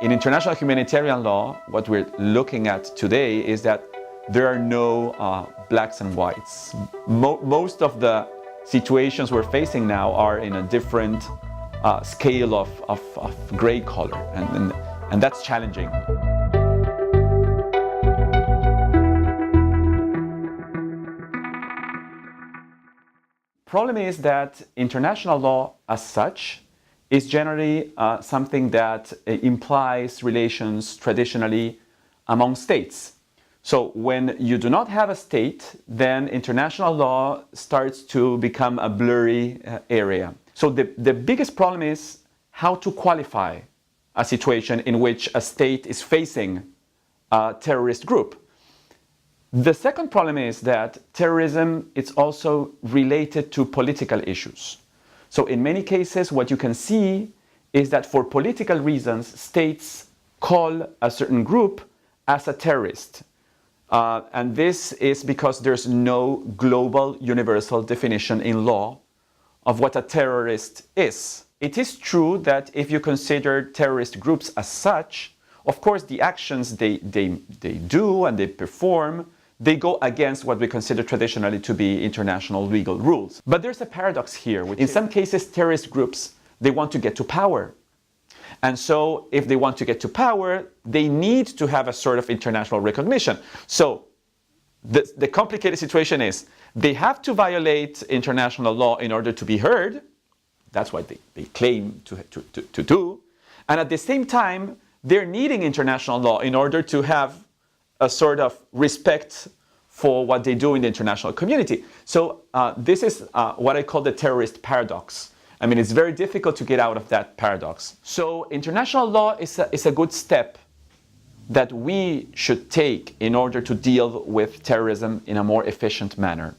In international humanitarian law, what we're looking at today is that there are no blacks and whites. Most of the situations we're facing now are in a different scale of gray color, and that's challenging. Problem is that international law as such is generally something that implies relations traditionally among states. So when you do not have a state, then international law starts to become a blurry area. So the biggest problem is how to qualify a situation in which a state is facing a terrorist group. The second problem is that terrorism is also related to political issues. So in many cases, what you can see is that for political reasons, states call a certain group as a terrorist. And this is because there's no global universal definition in law of what a terrorist is. It is true that if you consider terrorist groups as such, of course the actions they do and they perform, they go against what we consider traditionally to be international legal rules. But there's a paradox here. In some cases, terrorist groups, they want to get to power. And so if they want to get to power, they need to have a sort of international recognition. So the complicated situation is they have to violate international law in order to be heard. That's what they claim to do. And at the same time, they're needing international law in order to have a sort of respect for what they do in the international community. So this is what I call the terrorist paradox. I mean, it's very difficult to get out of that paradox. So international law is a good step that we should take in order to deal with terrorism in a more efficient manner.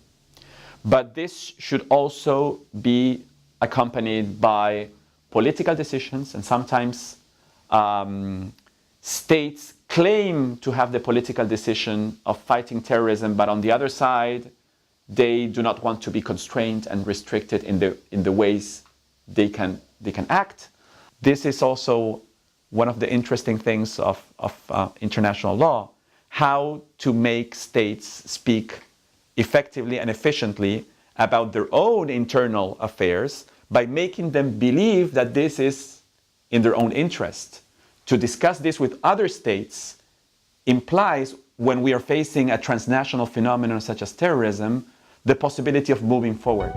But this should also be accompanied by political decisions, and sometimes states claim to have the political decision of fighting terrorism, but on the other side, they do not want to be constrained and restricted in the ways they can act. This is also one of the interesting things of international law, how to make states speak effectively and efficiently about their own internal affairs by making them believe that this is in their own interest. To discuss this with other states implies, when we are facing a transnational phenomenon such as terrorism, the possibility of moving forward.